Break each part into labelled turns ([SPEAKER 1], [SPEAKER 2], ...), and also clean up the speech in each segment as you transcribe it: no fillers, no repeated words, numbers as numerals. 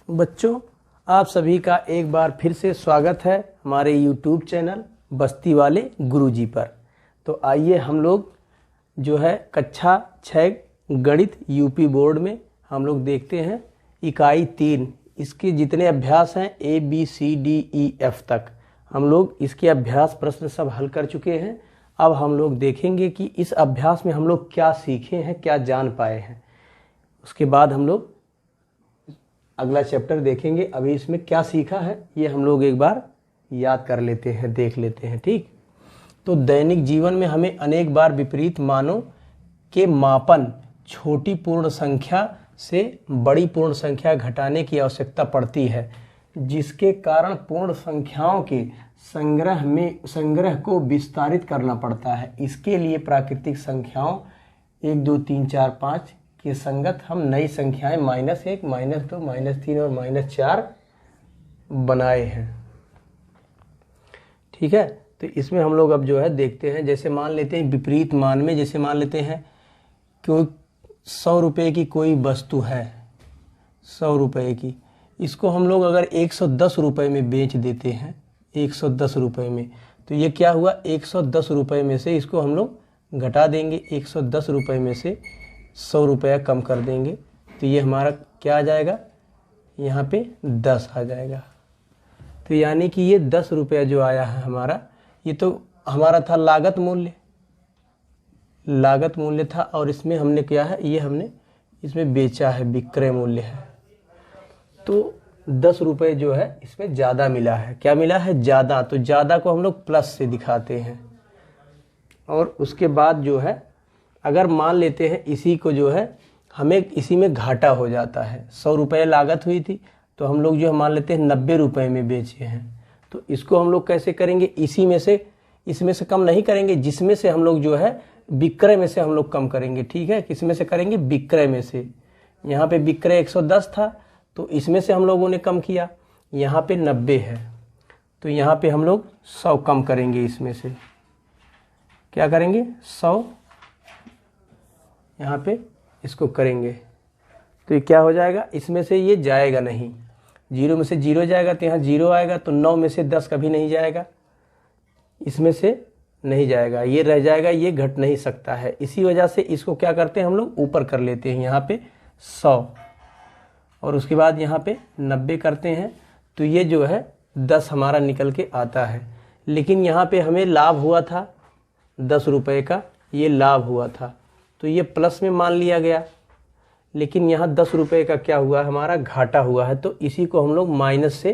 [SPEAKER 1] बच्चों, आप सभी का एक बार फिर से स्वागत है हमारे YouTube चैनल बस्ती वाले गुरुजी पर। तो आइए हम लोग जो है कक्षा 6 गणित यूपी बोर्ड में हम लोग देखते हैं इकाई 3, इसके जितने अभ्यास हैं ABCDEF तक हम लोग इसके अभ्यास प्रश्न सब हल कर चुके हैं। अब हम लोग देखेंगे कि इस अभ्यास में हम लोग क्या सीखे हैं, क्या जान पाए हैं। उसके बाद हम लोग अगला चैप्टर देखेंगे। अभी इसमें क्या सीखा है ये हम लोग एक बार याद कर लेते हैं, देख लेते हैं। ठीक, तो दैनिक जीवन में हमें अनेक बार विपरीत मानों के मापन छोटी पूर्ण संख्या से बड़ी पूर्ण संख्या घटाने की आवश्यकता पड़ती है, जिसके कारण पूर्ण संख्याओं के संग्रह को विस्तारित करना पड़ता है। इसके लिए प्राकृतिक संख्याओं 1 2 3 4 5 के संगत हम नई संख्याएं -1, -2, -3 और -4 बनाए हैं। ठीक है, तो इसमें हम लोग अब जो है देखते हैं। जैसे मान लेते हैं विपरीत मान में, जैसे मान लेते हैं कि 100 रुपये की कोई वस्तु है, 100 रुपये की, इसको हम लोग अगर 110 रुपये में बेच देते हैं, 110 रुपये में, तो ये क्या हुआ, 110 रुपये में से इसको हम लोग घटा देंगे, 110 रुपये में से 100 रुपया कम कर देंगे, तो ये हमारा क्या आ जाएगा, यहाँ पे 10 आ जाएगा। तो यानी कि ये 10 रुपया जो आया है हमारा, ये तो हमारा था लागत मूल्य था, और इसमें हमने क्या है, ये हमने इसमें बेचा है, विक्रय मूल्य है। तो 10 रुपये जो है इसमें ज़्यादा मिला है। क्या मिला है, ज़्यादा। तो ज़्यादा को हम लोग प्लस से दिखाते हैं। और उसके बाद जो है अगर मान लेते हैं इसी को जो है हमें इसी में घाटा हो जाता है, 100 रुपये लागत हुई थी, तो हम लोग जो है मान लेते हैं 90 रुपये में बेचे हैं, तो इसको हम लोग कैसे करेंगे, इसी में से, इसमें से कम नहीं करेंगे, जिसमें से हम लोग जो है विक्रय में से हम लोग कम करेंगे। ठीक है, किस में से करेंगे, विक्रय में से। यहाँ पे विक्रय 110 था, तो इसमें से हम लोगों ने कम किया, यहाँ पे 90 है, तो यहाँ पे हम लोग 100 कम करेंगे। इसमें से क्या करेंगे, 100 यहाँ पे इसको करेंगे, तो ये क्या हो जाएगा, इसमें से ये जाएगा नहीं, 0 में से 0 जाएगा, तो यहाँ 0 आएगा, तो 9 में से 10 कभी नहीं जाएगा, इसमें से नहीं जाएगा, ये रह जाएगा, ये घट नहीं सकता है। इसी वजह से इसको क्या करते हैं हम लोग, ऊपर कर लेते हैं, यहाँ पे 100 और उसके बाद यहाँ पे 90 करते हैं, तो ये जो है 10 हमारा निकल के आता है। लेकिन यहाँ पे हमें लाभ हुआ था 10 रुपये का, ये लाभ हुआ था, तो ये प्लस में मान लिया गया। लेकिन यहाँ 10 रुपये का क्या हुआ, हमारा घाटा हुआ है, तो इसी को हम लोग माइनस से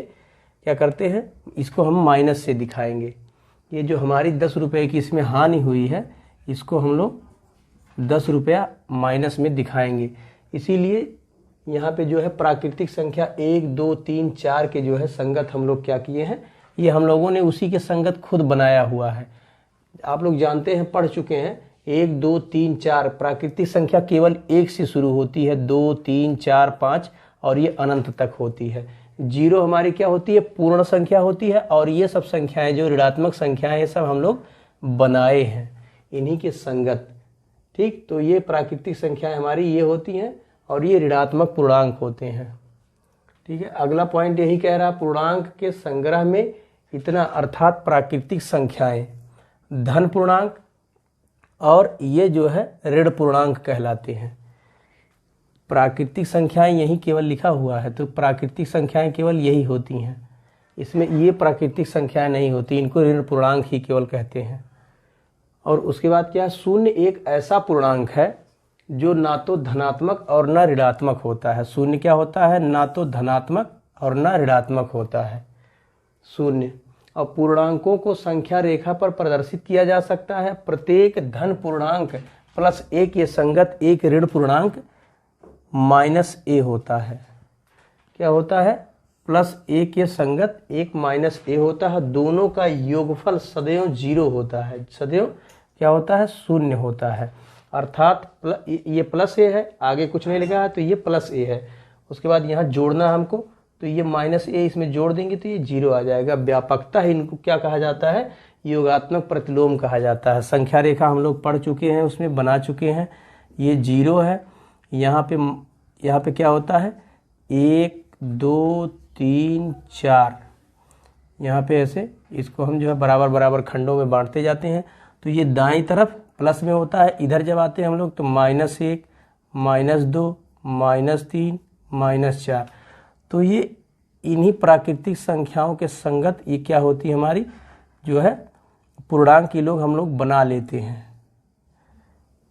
[SPEAKER 1] क्या करते हैं, इसको हम माइनस से दिखाएंगे। ये जो हमारी 10 रुपये की इसमें हानि हुई है, इसको हम लोग 10 रुपया माइनस में दिखाएंगे। इसीलिए यहाँ पे जो है प्राकृतिक संख्या 1 2 3 4 के जो है संगत हम लोग क्या किए हैं, ये हम लोगों ने उसी के संगत खुद बनाया हुआ है। आप लोग जानते हैं, पढ़ चुके हैं, 1 2 3 4 प्राकृतिक संख्या केवल 1 से शुरू होती है, 2 3 4 5 और ये अनंत तक होती है। 0 हमारी क्या होती है, पूर्ण संख्या होती है, और ये सब संख्याएं जो ऋणात्मक संख्याएं हैं सब हम लोग बनाए हैं इन्हीं के संगत। ठीक, तो ये प्राकृतिक संख्याएं हमारी ये होती हैं, और ये ऋणात्मक पूर्णांक होते हैं। ठीक है, अगला पॉइंट यही कह रहा, पूर्णांक के संग्रह में इतना, अर्थात प्राकृतिक संख्याएं धन पूर्णांक और ये जो है ऋण पूर्णांक कहलाते हैं। प्राकृतिक संख्याएं यही केवल लिखा हुआ है, तो प्राकृतिक संख्याएं केवल यही होती हैं, इसमें ये प्राकृतिक संख्याएं नहीं होती, इनको ऋण पूर्णांक ही केवल कहते हैं। और उसके बाद क्या है, शून्य एक ऐसा पूर्णांक है जो ना तो धनात्मक और ना ऋणात्मक होता है। शून्य क्या होता है, ना तो धनात्मक और ना ऋणात्मक होता है शून्य। और पूर्णांकों को संख्या रेखा पर प्रदर्शित किया जा सकता है। प्रत्येक धन पूर्णांक +1 के संगत एक ऋण पूर्णांक -a होता है। क्या होता है, +1 के संगत एक -a होता है। दोनों का योगफल सदैव 0 होता है, सदैव क्या होता है, 0 होता है। अर्थात ये +a है, आगे कुछ नहीं लिखा है, तो ये +a है। उसके बाद यहाँ जोड़ना हमको, तो ये -a इसमें जोड़ देंगे तो ये 0 आ जाएगा। व्यापकता इनको क्या कहा जाता है, योगात्मक प्रतिलोम कहा जाता है। संख्या रेखा हम लोग पढ़ चुके हैं, उसमें बना चुके हैं। ये 0 है, यहाँ पे क्या होता है, 1 2 3 4, यहाँ पे ऐसे इसको हम जो है बराबर बराबर खंडों में बांटते जाते हैं। तो ये दाईं तरफ प्लस में होता है, इधर जब आते हैं हम लोग तो -1 -2 -3 -4। तो ये इन्हीं प्राकृतिक संख्याओं के संगत ये क्या होती है हमारी जो है पूर्णांक की लोग हम लोग बना लेते हैं।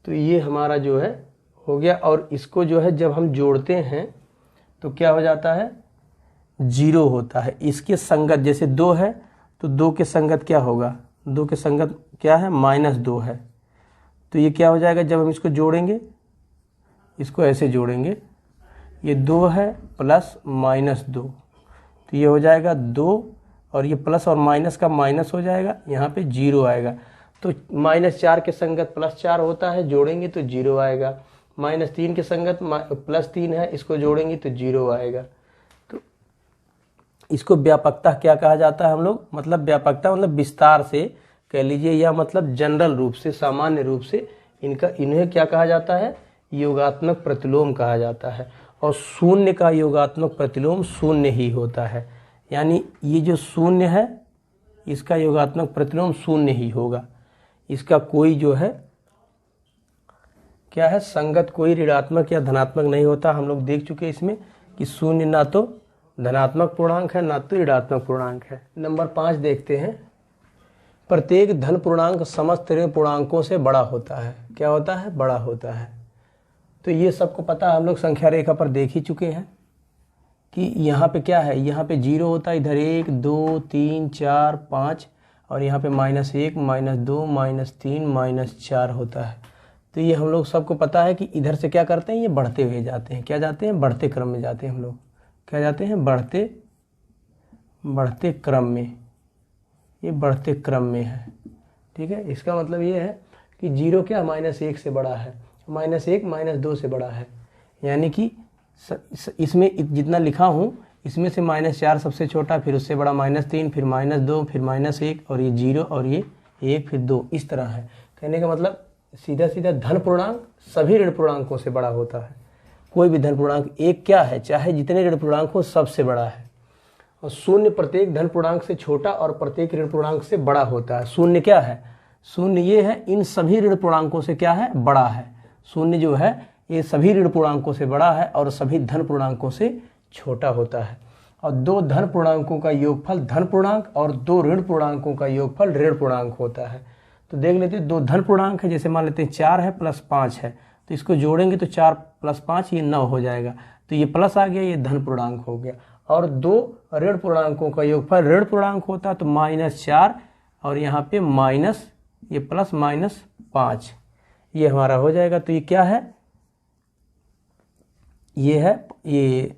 [SPEAKER 1] तो ये हमारा जो है हो गया। और इसको जो है जब हम जोड़ते हैं तो क्या हो जाता है 0 होता है। इसके संगत जैसे 2 है तो 2 के संगत क्या होगा, 2 के संगत क्या है -2 है। तो ये क्या हो जाएगा जब हम इसको जोड़ेंगे, इसको ऐसे जोड़ेंगे, ये 2 है प्लस -2, तो ये हो जाएगा 2 और ये प्लस और माइनस का माइनस हो जाएगा, यहाँ पे 0 आएगा। तो -4 के संगत +4 होता है, जोड़ेंगे तो 0 आएगा। -3 के संगत +3 है, इसको जोड़ेंगे तो 0 आएगा। तो इसको व्यापकता क्या कहा जाता है हम लोग, मतलब व्यापकता मतलब विस्तार से कह लीजिए या मतलब जनरल रूप से सामान्य रूप से इन्हें क्या कहा जाता है, योगात्मक प्रतिलोम कहा जाता है। और शून्य का योगात्मक प्रतिलोम शून्य ही होता है, यानी ये जो शून्य है इसका योगात्मक प्रतिलोम शून्य ही होगा। इसका कोई जो है क्या है संगत कोई ऋणात्मक या धनात्मक नहीं होता। हम लोग देख चुके इसमें कि शून्य ना तो धनात्मक पूर्णांक है ना तो ऋणात्मक पूर्णांक है। नंबर 5 देखते हैं, प्रत्येक धन पूर्णांक समस्त ऋण पूर्णांकों से बड़ा होता है। क्या होता है, बड़ा होता है। तो ये सबको पता है, हम लोग संख्या रेखा पर देख ही चुके हैं कि यहाँ पे क्या है, यहाँ पे 0 होता है, इधर 1 2 3 4 5 और यहाँ पे -1 -2 -3 -4 होता है। तो ये हम लोग सबको पता है कि इधर से क्या करते हैं, ये बढ़ते हुए जाते हैं। क्या जाते हैं, बढ़ते क्रम में जाते हैं हम लोग। क्या जाते हैं, बढ़ते क्रम में, ये बढ़ते क्रम में है। ठीक है, इसका मतलब ये है कि 0 क्या -1 से बड़ा है, -1 -2 से बड़ा है। यानी कि इसमें जितना लिखा हूँ इसमें से -4 सबसे छोटा, फिर उससे बड़ा -3, फिर -2, फिर -1 और ये 0 और ये 1 फिर 2, इस तरह है। कहने का मतलब सीधा सीधा धन पूर्णांक सभी ऋण पूर्णांकों से बड़ा होता है। कोई भी धन पूर्णांक एक क्या है, चाहे जितने ऋण पूर्णांक हो सबसे बड़ा है। और शून्य प्रत्येक धन पूर्णांक से छोटा और प्रत्येक ऋण पूर्णांक से बड़ा होता है। शून्य क्या है, शून्य ये है इन सभी ऋण पूर्णांकों से क्या है, बड़ा है। शून्य जो है ये सभी ऋण पूर्णांकों से बड़ा है और सभी धन पूर्णांकों से छोटा होता है। और 2 धन पूर्णांकों का योगफल धन पूर्णांक और 2 ऋण पूर्णांकों का योगफल ऋण पूर्णांक होता है। तो देख लेते हैं, 2 धन पूर्णांक है, जैसे मान लेते हैं 4 है प्लस 5 है, तो इसको जोड़ेंगे तो 4 + 5 ये 9 हो जाएगा। तो ये प्लस आ गया, ये धन पूर्णांक हो गया। और 2 ऋण पूर्णांकों का योगफल ऋण पूर्णांक होता है, तो -4 और यहाँ पे माइनस ये प्लस -5 ये हमारा हो जाएगा। तो ये क्या है, ये है ये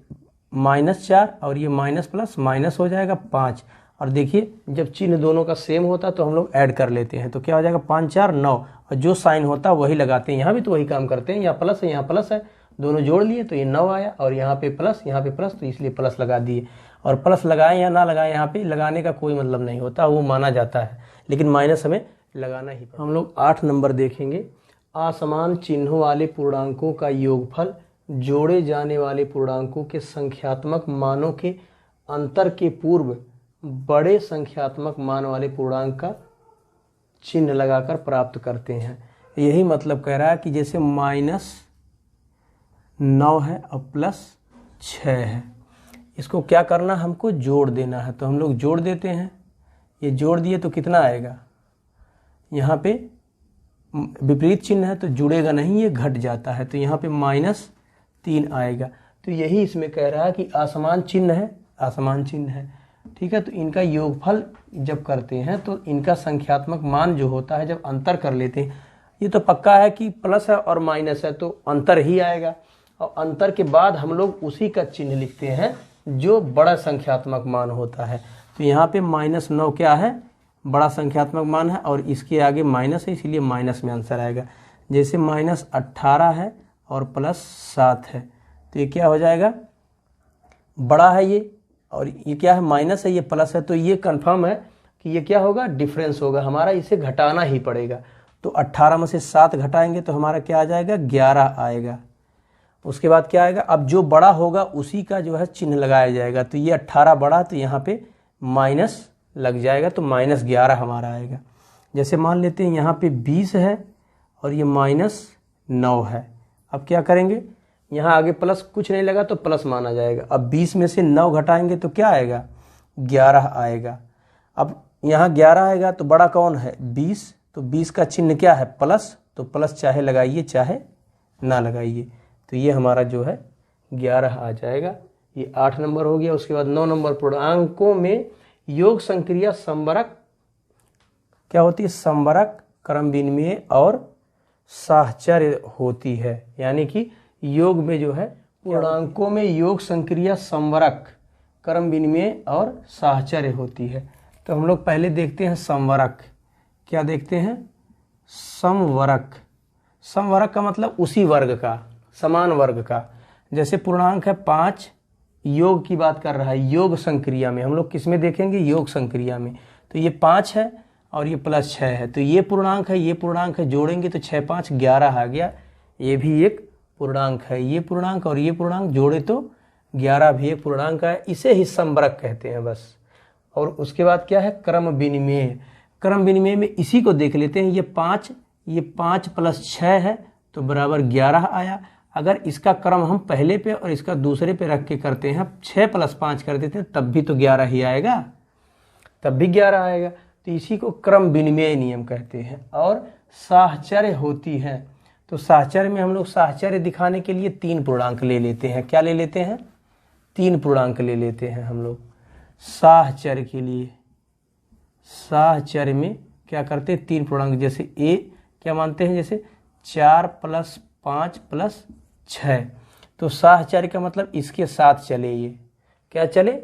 [SPEAKER 1] -4 और ये माइनस प्लस माइनस हो जाएगा 5। और देखिए जब चिन्ह दोनों का सेम होता है तो हम लोग ऐड कर लेते हैं, तो क्या हो जाएगा 5 4 9, और जो साइन होता है वही लगाते हैं। यहाँ भी तो वही काम करते हैं, यहाँ प्लस है यहाँ प्लस है, दोनों जोड़ लिए तो ये 9 आया, और यहाँ पे प्लस यहाँ पे प्लस, तो इसलिए प्लस लगा दिए। और प्लस लगाएं या ना लगाएं, यहाँ पे लगाने का कोई मतलब नहीं होता, वो माना जाता है, लेकिन माइनस हमें लगाना ही पड़ता है। हम लोग 8 नंबर देखेंगे, असमान चिन्हों वाले पूर्णांकों का योगफल जोड़े जाने वाले पूर्णांकों के संख्यात्मक मानों के अंतर के पूर्व बड़े संख्यात्मक मान वाले पूर्णांक का चिन्ह लगाकर प्राप्त करते हैं। यही मतलब कह रहा है कि जैसे -9 है और +6 है, इसको क्या करना, हमको जोड़ देना है। तो हम लोग जोड़ देते हैं, ये जोड़ दिए तो कितना आएगा, यहाँ पे विपरीत चिन्ह है तो जुड़ेगा नहीं, ये घट जाता है, तो यहाँ पे -3 आएगा। तो यही इसमें कह रहा है कि असमान चिन्ह है, असमान चिन्ह है, ठीक है। तो इनका योगफल जब करते हैं तो इनका संख्यात्मक मान जो होता है, जब अंतर कर लेते हैं, ये तो पक्का है कि प्लस है और माइनस है तो अंतर ही आएगा, और अंतर के बाद हम लोग उसी का चिन्ह लिखते हैं जो बड़ा संख्यात्मक मान होता है। तो यहाँ पे -9 क्या है, बड़ा संख्यात्मक मान है, और इसके आगे माइनस है, इसीलिए माइनस में आंसर आएगा। जैसे -18 है और +7 है, तो ये क्या हो जाएगा, बड़ा है ये, और ये क्या है माइनस है, ये प्लस है, तो ये कंफर्म है कि ये क्या होगा, डिफरेंस होगा हमारा, इसे घटाना ही पड़ेगा। तो 18 में से 7 घटाएंगे तो हमारा क्या आ जाएगा, 11 आएगा। उसके बाद क्या आएगा, अब जो बड़ा होगा उसी का जो है चिन्ह लगाया जाएगा। तो ये 18 बड़ा, तो यहाँ पे माइनस लग जाएगा, तो -11 हमारा आएगा। जैसे मान लेते हैं यहाँ पे 20 है और ये -9 है। अब क्या करेंगे, यहाँ आगे प्लस कुछ नहीं लगा तो प्लस माना जाएगा। अब 20 में से 9 घटाएंगे तो क्या आएगा, 11 आएगा। अब यहाँ 11 आएगा तो बड़ा कौन है, 20, तो 20 का चिन्ह क्या है, प्लस, तो प्लस चाहे लगाइए चाहे ना लगाइए। तो ये हमारा जो है 11 आ जाएगा। ये 8 नंबर हो गया। उसके बाद 9 नंबर, पूर्णांकों में योग संक्रिया संवरक क्या होती है, संवरक, क्रम विनिमय और साहचर्य होती है। यानी कि योग में जो है पूर्णांकों में योग संक्रिया संवरक, क्रम विनिमय और साहचर्य होती है। तो हम लोग पहले देखते हैं संवरक। क्या देखते हैं, समवरक। समवरक का मतलब उसी वर्ग का, समान वर्ग का। जैसे पूर्णांक है 5, योग की बात कर रहा है, योग संक्रिया में। हम लोग किस में देखेंगे, योग संक्रिया में। तो ये 5 है और ये +6 है, तो ये पूर्णांक है, ये पूर्णांक है, जोड़ेंगे तो 6 5 11 आ गया। ये भी एक पूर्णांक है, ये पूर्णांक और ये पूर्णांक जोड़े तो 11 भी एक पूर्णांक है। इसे ही समवरक कहते हैं बस। और उसके बाद क्या है, क्रम विनिमय। क्रम विनिमय में इसी को देख लेते हैं। ये 5 + 6 है तो बराबर 11 आया। अगर इसका क्रम हम पहले पे और इसका दूसरे पे रख के करते हैं, 6 + 5 कर देते हैं, तब भी तो 11 ही आएगा, तब भी 11 आएगा। तो इसी को क्रम विनिमय नियम कहते हैं। और साहचर्य होती है। तो साहचर्य में हम लोग साहचर्य दिखाने के लिए 3 पूर्णांक ले लेते हैं। क्या ले लेते हैं, 3 पूर्णांक ले लेते हैं हम लोग साहचर्य के लिए। साहचर्य में क्या करते हैं, 3 पूर्णांक। जैसे ए क्या मानते हैं, जैसे 4 + 5 + 6। तो साहचर्य का मतलब इसके साथ चले, ये क्या चले,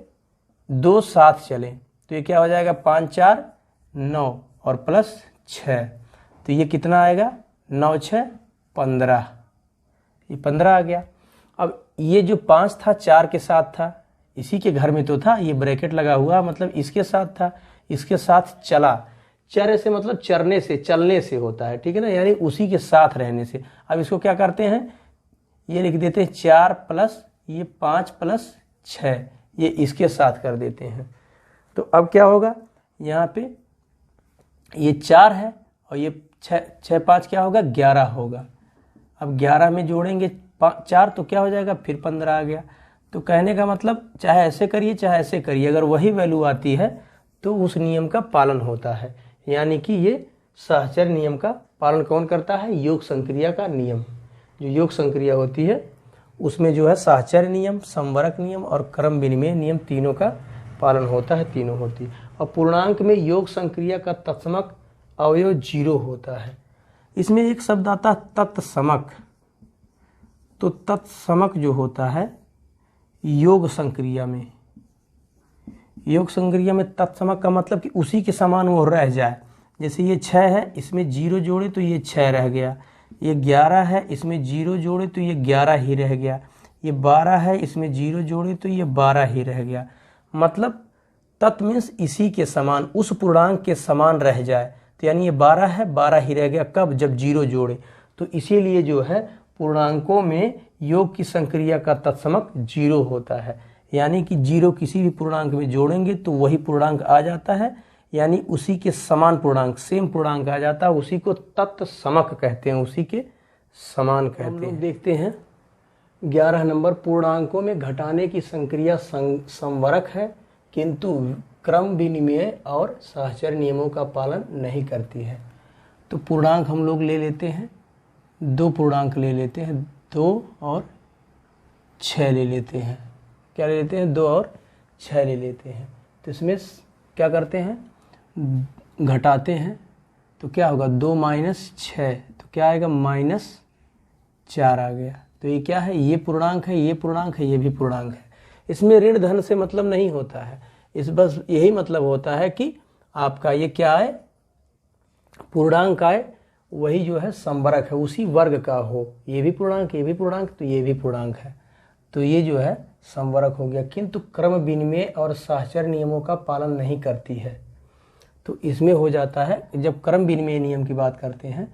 [SPEAKER 1] 2 साथ चले। तो ये क्या हो जाएगा, 5 4 9 और +6। तो ये कितना आएगा, 9 6 15, ये 15 आ गया। अब ये जो 5 था 4 के साथ था, इसी के घर में तो था, ये ब्रैकेट लगा हुआ मतलब इसके साथ था, इसके साथ चला। चर से मतलब चरने से, चलने से होता है, ठीक है ना, यानी उसी के साथ रहने से। अब इसको क्या करते हैं, ये लिख देते हैं 4 + ये 5 + 6, ये इसके साथ कर देते हैं। तो अब क्या होगा, यहाँ पे ये 4 है और ये 6 5 क्या होगा, 11 होगा। अब 11 में जोड़ेंगे 4 तो क्या हो जाएगा, फिर 15 आ गया। तो कहने का मतलब चाहे ऐसे करिए चाहे ऐसे करिए, अगर वही वैल्यू आती है तो उस नियम का पालन होता है। यानी कि ये साहचर्य नियम का पालन कौन करता है, योग संक्रिया का नियम। जो योग संक्रिया होती है उसमें जो है साहचर्य नियम, संवरक नियम और क्रम विनिमय नियम, तीनों का पालन होता है, तीनों होती है। और पूर्णांक में योग संक्रिया का तत्समक अवयव 0 होता है। इसमें एक शब्द आता है तत्समक। तो तत्समक जो होता है योग संक्रिया में, योग संक्रिया में तत्समक का मतलब कि उसी के समान वो रह जाए। जैसे ये 6 है, इसमें 0 जोड़े तो ये 6 रह गया। ये 11 है, इसमें 0 जोड़े तो ये 11 ही रह गया। ये 12 है, इसमें 0 जोड़े तो ये 12 ही रह गया। मतलब तत् मीन्स इसी के समान, उस पूर्णांक के समान रह जाए। तो यानी ये 12 है, 12 ही रह गया। कब, जब 0 जोड़े। तो इसीलिए जो है पूर्णांकों में योग की संक्रिया का तत्समक 0 होता है। यानी कि 0 किसी भी पूर्णांक में जोड़ेंगे तो वही पूर्णांक आ जाता है, यानी उसी के समान पूर्णांक, सेम पूर्णांक आ जाता है। उसी को तत्समक कहते हैं, उसी के समान कहते हैं। हम लोग देखते हैं 11 नंबर, पूर्णांकों में घटाने की संक्रिया संवरक है किंतु क्रम विनिमय और साहचर्य नियमों का पालन नहीं करती है। तो पूर्णांक हम लोग ले लेते हैं, 2 पूर्णांक ले लेते हैं, 2 और 6 ले लेते हैं। क्या ले लेते हैं, 2 और 6 ले लेते हैं। तो इसमें क्या करते हैं, घटाते हैं। तो क्या होगा, 2 - 6, तो क्या आएगा, -4 आ गया। तो ये क्या है, ये पूर्णांक है, ये पूर्णांक है, ये भी पूर्णांक है। इसमें ऋण धन से मतलब नहीं होता है, इस बस यही मतलब होता है कि आपका ये क्या है, पूर्णांक आए, वही जो है संवरक है, उसी वर्ग का हो। ये भी पूर्णांक, ये भी पूर्णांक, तो ये भी पूर्णांक है। तो ये जो है संवरक हो गया, किंतु क्रम विनिमय और साहचर्य नियमों का पालन नहीं करती है। तो इसमें हो जाता है, जब क्रम विनिमय नियम की बात करते हैं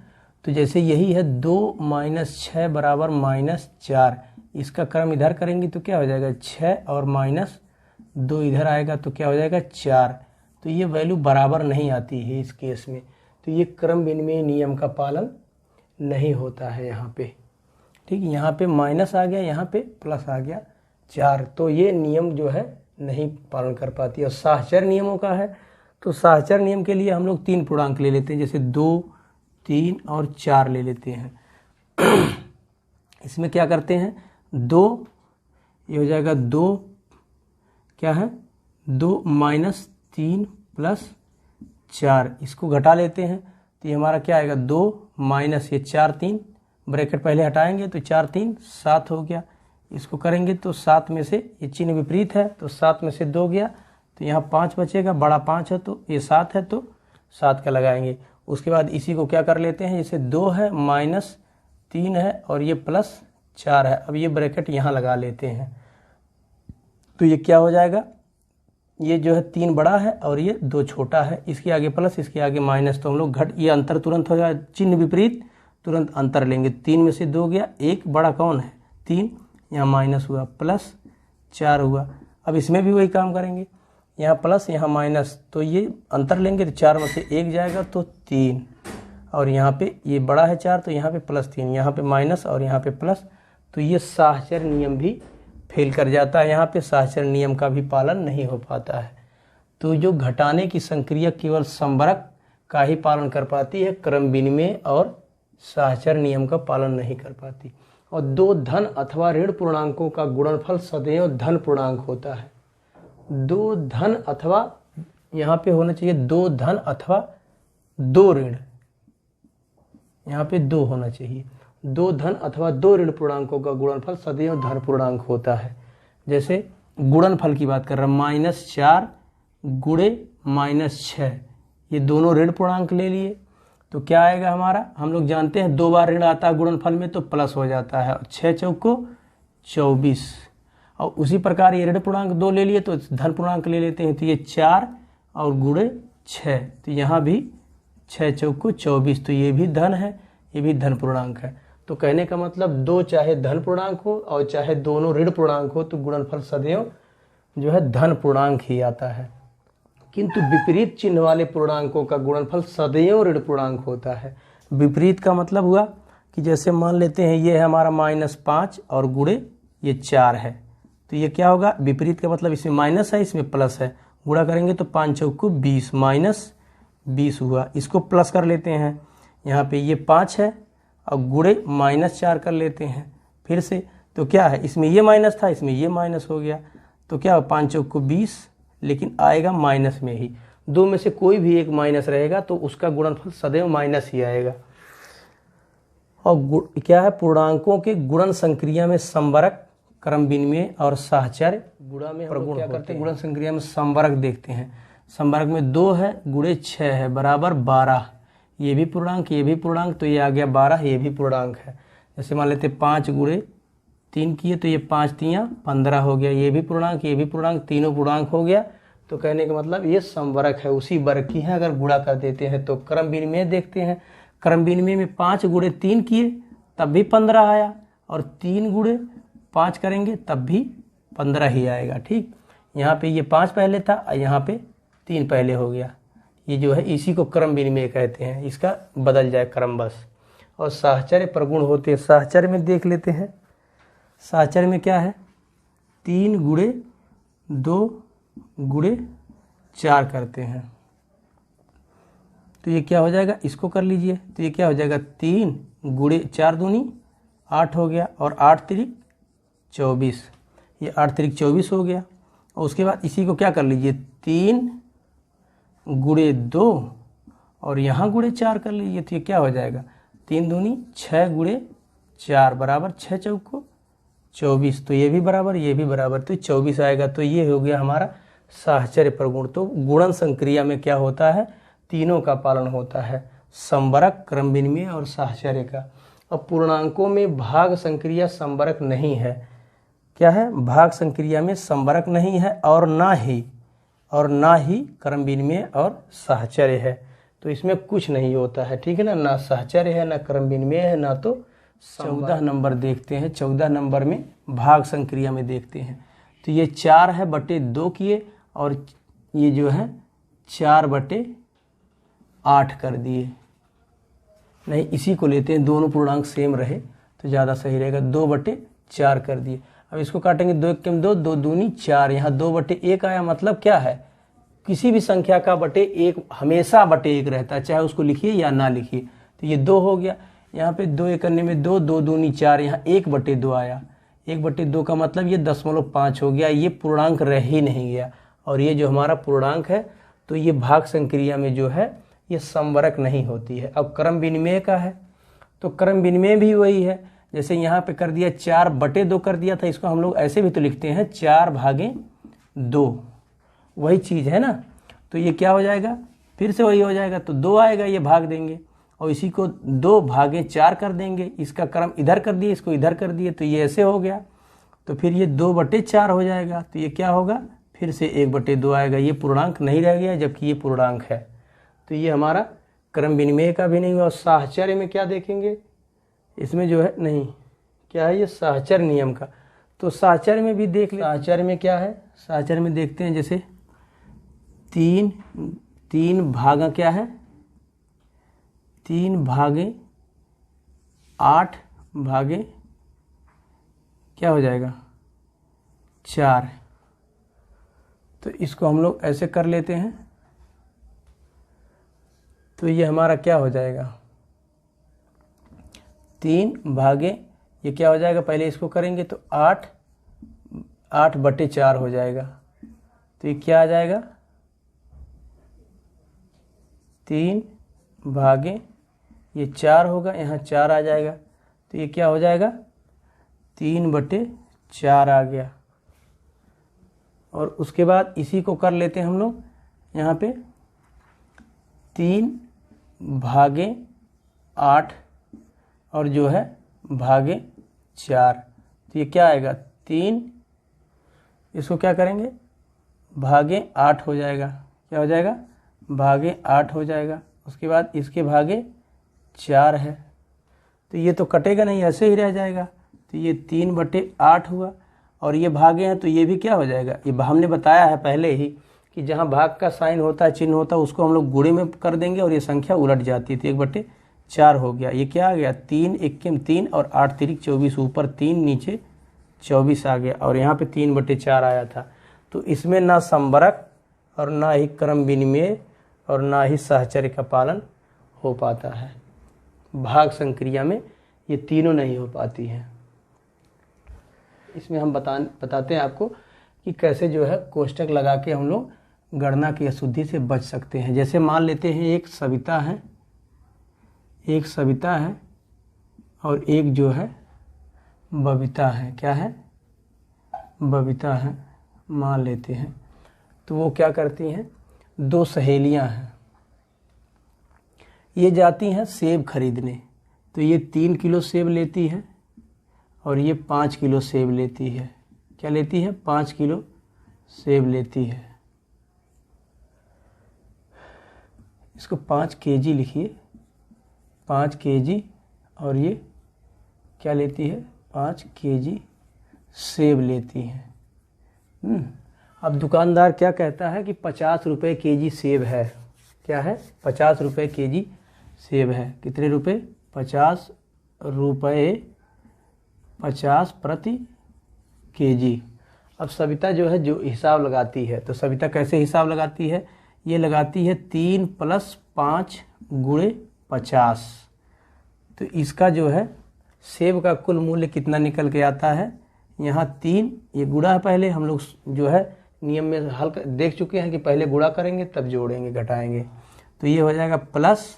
[SPEAKER 1] तो जैसे यही है, 2 - 6 = -4, इसका क्रम इधर करेंगे तो क्या हो जाएगा 6 और -2 इधर आएगा तो क्या हो जाएगा 4। तो ये वैल्यू बराबर नहीं आती है इस केस में, तो ये क्रम विनिमय नियम का पालन नहीं होता है यहाँ पे। ठीक, यहाँ पे माइनस आ गया, यहाँ पे प्लस आ गया 4, तो ये नियम जो है नहीं पालन कर पाती। और साहचर्य नियमों का है तो साहचर्य नियम के लिए हम लोग 3 पूर्णांक ले लेते हैं, जैसे 2, 3 और 4 ले लेते हैं। इसमें क्या करते हैं 2, ये हो जाएगा 2 क्या है 2 - 3 + 4, इसको घटा लेते हैं तो ये हमारा क्या आएगा 2 माइनस ये 4 3, ब्रैकेट पहले हटाएंगे तो 4 3 7 हो गया। इसको करेंगे तो 7 में से ये चिन्ह विपरीत है तो 7 में से 2 गया तो यहाँ 5 बचेगा, बड़ा 5 है तो ये 7 है तो 7 का लगाएंगे। उसके बाद इसी को क्या कर लेते हैं, जैसे 2 है -3 है और ये +4 है। अब ये ब्रैकेट यहाँ लगा लेते हैं तो ये क्या हो जाएगा, ये जो है 3 बड़ा है और ये 2 छोटा है, इसके आगे प्लस इसके आगे माइनस, तो हम लोग ये अंतर तुरंत हो जाएगा, चिन्ह विपरीत तुरंत अंतर लेंगे। 3 में से 2 गया, एक बड़ा कौन है 3, यहाँ माइनस हुआ +4 हुआ। अब इसमें भी वही काम करेंगे, यहाँ प्लस यहाँ माइनस, तो ये अंतर लेंगे तो 4 में से 1 जाएगा तो 3, और यहाँ पे ये बड़ा है 4 तो यहाँ पे +3, यहाँ पे माइनस और यहाँ पे प्लस, तो ये साहचर्य नियम भी फेल कर जाता है, यहाँ पे साहचर्य नियम का भी पालन नहीं हो पाता है। तो जो घटाने की संक्रिया केवल संवरक का ही पालन कर पाती है, क्रम विनिमय और साहचर्य नियम का पालन नहीं कर पाती। और 2 धन अथवा ऋण पूर्णांकों का गुणनफल सदैव धन पूर्णांक होता है। 2 धन अथवा, यहाँ पे होना चाहिए 2 धन अथवा 2 ऋण, यहाँ पे 2 होना चाहिए। 2 धन अथवा 2 ऋण पूर्णांकों का गुणनफल सदैव धन पूर्णांक होता है। जैसे गुणनफल की बात कर रहे हैं, -4 गुणे -6, ये दोनों ऋण पूर्णांक ले लिए तो क्या आएगा हमारा, हम लोग जानते हैं 2 बार ऋण आता है गुणनफल में तो प्लस हो जाता है, 6 चौको 24। और उसी प्रकार ये ऋण पूर्णांक 2 ले लिए तो धन पूर्णांक ले लेते हैं, तो ये 4 और गुणे 6, तो यहाँ भी 6 चौको 24, तो ये भी धन है, ये भी धन पूर्णांक है। तो कहने का मतलब 2 चाहे धन पूर्णांक हो और चाहे दोनों ऋण पूर्णांक हो तो गुणनफल सदैव जो है धन पूर्णांक ही आता है। किंतु विपरीत चिन्ह वाले पूर्णांकों का गुणनफल सदैव ऋण पूर्णांक होता है। विपरीत का मतलब हुआ कि जैसे मान लेते हैं ये है हमारा -5 और गुणे ये 4 है, तो ये क्या होगा, विपरीत का मतलब इसमें माइनस है इसमें प्लस है, गुणा करेंगे तो 5 चौको 20 -20 हुआ। इसको प्लस कर लेते हैं, यहाँ पे ये 5 है और गुणे -4 कर लेते हैं फिर से, तो क्या है इसमें ये माइनस था इसमें ये माइनस हो गया, तो क्या हो 5 चौको 20, लेकिन आएगा माइनस में ही। 2 में से कोई भी एक माइनस रहेगा तो उसका गुणनफल सदैव माइनस ही आएगा। और क्या है, पूर्णांकों के गुणन संक्रिया में संवरक, क्रम विनिमय और साहचर्य गुणा में हम क्या करते हैं, गुणन संक्रिया में संवरक देखते हैं। संवरक में 2 है गुणे 6 है बराबर 12, ये भी पूर्णांक ये भी पूर्णांक, तो ये आ गया 12, ये भी पूर्णांक है। जैसे मान लेते 5 गुणे 3 किए तो ये 5 3 15 हो गया, ये भी पूर्णांक ये भी पूर्णांक, तीनों पूर्णांक हो गया। तो कहने का मतलब ये संवरक है, उसी वर्ग की है। अगर गुणा कर देते हैं तो क्रम विनिमय देखते हैं, क्रम विनिमय में 5 गुणे 3 किए तब भी 15 आया, और 3 गुणे 5 करेंगे तब भी 15 ही आएगा। ठीक, यहाँ पे ये 5 पहले था और यहाँ पे 3 पहले हो गया, ये जो है इसी को क्रम विनिमय कहते हैं, इसका बदल जाए क्रम बस। और साहचर्य प्रगुण होते हैं, साहचर्य में देख लेते हैं। साहचर्य में क्या है, 3 गुणे 2 गुणे 4 करते हैं तो ये क्या हो जाएगा, इसको कर लीजिए तो ये क्या हो जाएगा 3 गुणे 4 दूनी 8 हो गया, और 8 तिरिक 24, ये 8 तिरिक 24 हो गया। और उसके बाद इसी को क्या कर लीजिए 3 गुणे 2 और यहाँ गुणे 4 कर लीजिए, तो ये क्या हो जाएगा 3 दूनी 6 गुणे 4 बराबर 6 चौको 24, तो ये भी बराबर ये भी बराबर, तो 24 आएगा। तो ये हो गया हमारा साहचर्य प्रगुण। तो गुणन संक्रिया में क्या होता है, तीनों का पालन होता है, संवरक, क्रम विनिमय और साहचर्य का। अब पूर्णांकों में भाग संक्रिया संवरक नहीं है, क्या है, भाग संक्रिया में संवरक नहीं है, और ना ही क्रम विनिमय और साहचर्य है, तो इसमें कुछ नहीं होता है। ठीक है ना, ना साहचर्य है ना क्रम विनिमय है ना तो 14 नंबर देखते हैं। 14 नंबर में भाग संक्रिया में देखते हैं। तो ये 4 है बटे 2 किए और ये जो है 4 बटे 8 कर दिए। नहीं, इसी को लेते हैं, दोनों पूर्णांक सेम रहे तो ज़्यादा सही रहेगा। 2 बटे 4 कर दिए। अब इसको काटेंगे, 2 1 2, 2 दूनी 4, यहाँ 2 बटे 1 आया। मतलब क्या है, किसी भी संख्या का बटे 1 हमेशा बटे 1 रहता है, चाहे उसको लिखिए या ना लिखिए। तो ये 2 हो गया, यहाँ पे 2 1 करने में 2, 2 दूनी 4, यहाँ 1 बटे 2 आया। 1 बटे 2 का मतलब ये 0.5 हो गया, ये पूर्णांक रह ही नहीं गया। और ये जो हमारा पूर्णांक है तो ये भाग संक्रिया में जो है ये समवरक नहीं होती है। अब क्रम विनिमय का है तो क्रम विनिमय भी वही है, जैसे यहाँ पे कर दिया 4 बटे 2 कर दिया था, इसको हम लोग ऐसे भी तो लिखते हैं 4 भागे 2, वही चीज़ है ना। तो ये क्या हो जाएगा, फिर से वही हो जाएगा, तो 2 आएगा, ये भाग देंगे और इसी को 2 भागे 4 कर देंगे। इसका क्रम इधर कर दिए, इसको इधर कर दिए, तो ये ऐसे हो गया। तो फिर ये 2 बटे 4 हो जाएगा। तो ये क्या होगा, फिर से 1 बटे 2 आएगा। ये पूर्णांक नहीं रह गया, जबकि ये पूर्णांक है। तो ये हमारा क्रम विनिमय का भी नहीं हुआ। साहचर्य में क्या देखेंगे, इसमें जो है नहीं, क्या है ये साहचर्य नियम का। तो साहचर्य में भी देख ले, साहचर्य में क्या है, साहचर्य में देखते हैं जैसे 3 भागा क्या है, 3 भागे 8 भागे क्या हो जाएगा 4। तो इसको हम लोग ऐसे कर लेते हैं, तो ये हमारा क्या हो जाएगा 3 भागे ये क्या हो जाएगा, पहले इसको करेंगे तो 8 बटे 4 हो जाएगा। तो ये क्या आ जाएगा 3 भागे ये 4 होगा, यहाँ 4 आ जाएगा। तो ये क्या हो जाएगा 3 बटे 4 आ गया। और उसके बाद इसी को कर लेते हैं हम लोग, यहाँ पे 3 भागे 8 और जो है भागे 4। तो ये क्या आएगा 3, इसको क्या करेंगे भागे 8 हो जाएगा, क्या हो जाएगा भागे 8 हो जाएगा। उसके बाद इसके भागे 4 है, तो ये तो कटेगा नहीं, ऐसे ही रह जाएगा। तो ये 3 बटे 8 हुआ और ये भागे हैं, तो ये भी क्या हो जाएगा, ये हमने बताया है पहले ही कि जहाँ भाग का साइन होता है, चिन्ह होता है, उसको हम लोग गुणे में कर देंगे और ये संख्या उलट जाती है। तो 1 बटे 4 हो गया। ये क्या आ गया 3 1 3 और 8 3 24, ऊपर 3 नीचे 24 आ गया। और यहाँ पे 3 बटे 4 आया था। तो इसमें ना समवरक और ना ही क्रम विनिमय और ना ही साहचर्य का पालन हो पाता है। भाग संक्रिया में ये तीनों नहीं हो पाती हैं। इसमें हम बताते हैं आपको कि कैसे जो है कोष्टक लगा के हम लोग गणना की अशुद्धि से बच सकते हैं। जैसे मान लेते हैं एक सविता है, एक सविता है और एक जो है बबीता है। क्या है, बबीता है मान लेते हैं। तो वो क्या करती हैं, 2 सहेलियां हैं, ये जाती हैं सेब खरीदने। तो ये 3 किलो सेब लेती है और ये 5 किलो सेब लेती है। क्या लेती है, 5 किलो सेब लेती है। इसको 5 केजी लिखिए, 5 केजी, और ये क्या लेती है 5 केजी सेब लेती है। अब दुकानदार क्या कहता है कि 50 रुपये केजी सेब है। क्या है, 50 रुपये केजी सेब है। कितने रुपए, 50 रुपये, 50 प्रति केजी। अब सविता जो है जो हिसाब लगाती है, तो सविता कैसे हिसाब लगाती है, ये लगाती है 3 + 5 गुणे 50। तो इसका जो है सेब का कुल मूल्य कितना निकल के आता है, यहाँ 3, ये गुणा है, पहले हम लोग जो है नियम में हल देख चुके हैं कि पहले गुणा करेंगे तब जोड़ेंगे घटाएंगे। तो ये हो जाएगा प्लस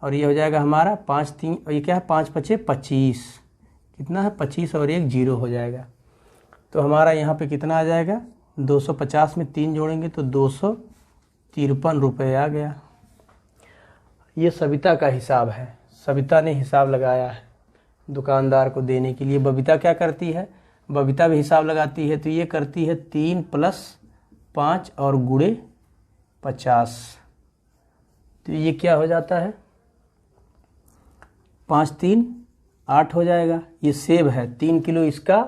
[SPEAKER 1] और ये हो जाएगा हमारा 5 3, और ये क्या है 5 5 25, कितना है 25 और 1 0 हो जाएगा। तो हमारा यहाँ पे कितना आ जाएगा 250 में 3 जोड़ेंगे तो 253 रुपये आ गया। ये सविता का हिसाब है, सविता ने हिसाब लगाया है दुकानदार को देने के लिए। बबीता क्या करती है, बबीता भी हिसाब लगाती है। तो ये करती है 3 + 5 और गुणे 50। तो ये क्या हो जाता है 5 3 8 हो जाएगा। ये सेब है 3 किलो इसका,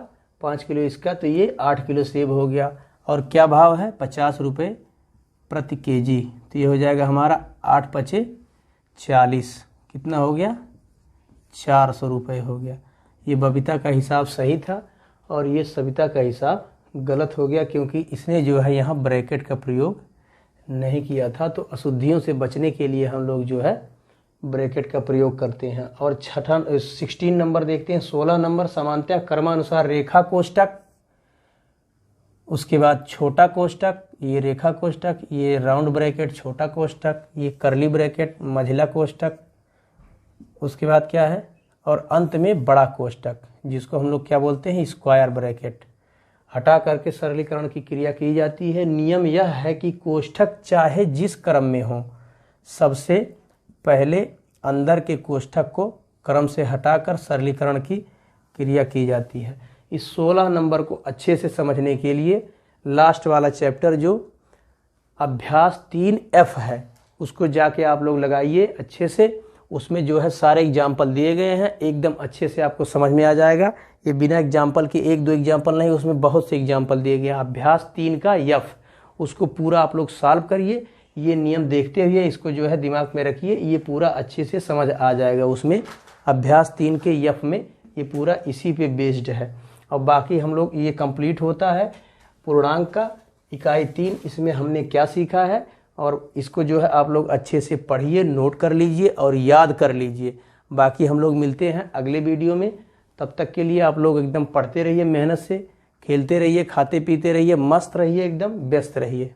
[SPEAKER 1] 5 किलो इसका, तो ये 8 किलो सेब हो गया। और क्या भाव है? 50 रुपये प्रति केजी। तो ये हो जाएगा हमारा 8 पचे 40, कितना हो गया? 400 रुपये हो गया। ये बबीता का हिसाब सही था और ये सविता का हिसाब गलत हो गया, क्योंकि इसने जो है यहाँ ब्रैकेट का प्रयोग नहीं किया था। तो अशुद्धियों से बचने के लिए हम लोग जो है ब्रैकेट का प्रयोग करते हैं। और 16 नंबर देखते हैं। 16 नंबर समानतः क्रमानुसार रेखा कोष्टक, उसके बाद छोटा कोष्टक, ये रेखा कोष्टक, ये राउंड ब्रैकेट छोटा कोष्टक, ये करली ब्रैकेट मझला कोष्टक, उसके बाद क्या है, और अंत में बड़ा कोष्टक, जिसको हम लोग क्या बोलते हैं? Square bracket. हटा करके सरलीकरण की क्रिया की जाती है। नियम यह है कि कोष्ठक चाहे जिस क्रम में हो, सबसे पहले अंदर के कोष्ठक को क्रम से हटाकर सरलीकरण की क्रिया की जाती है। इस 16 नंबर को अच्छे से समझने के लिए लास्ट वाला चैप्टर जो अभ्यास 3F है, उसको जाके आप लोग लगाइए अच्छे से। उसमें जो है सारे एग्जाम्पल दिए गए हैं, एकदम अच्छे से आपको समझ में आ जाएगा। ये बिना एग्जाम्पल के 1-2 एग्जाम्पल नहीं, उसमें बहुत से एग्जाम्पल दिए गए हैं। अभ्यास 3 का F, उसको पूरा आप लोग सॉल्व करिए। ये नियम देखते हुए इसको जो है दिमाग में रखिए, ये पूरा अच्छे से समझ आ जाएगा। उसमें अभ्यास 3 के F में ये पूरा इसी पे बेस्ड है। और बाकी हम लोग ये कंप्लीट होता है पूर्णांक का इकाई 3, इसमें हमने क्या सीखा है, और इसको जो है आप लोग अच्छे से पढ़िए, नोट कर लीजिए और याद कर लीजिए। बाकी हम लोग मिलते हैं अगले वीडियो में। तब तक के लिए आप लोग एकदम पढ़ते रहिए, मेहनत से खेलते रहिए, खाते पीते रहिए, मस्त रहिए, एकदम व्यस्त रहिए।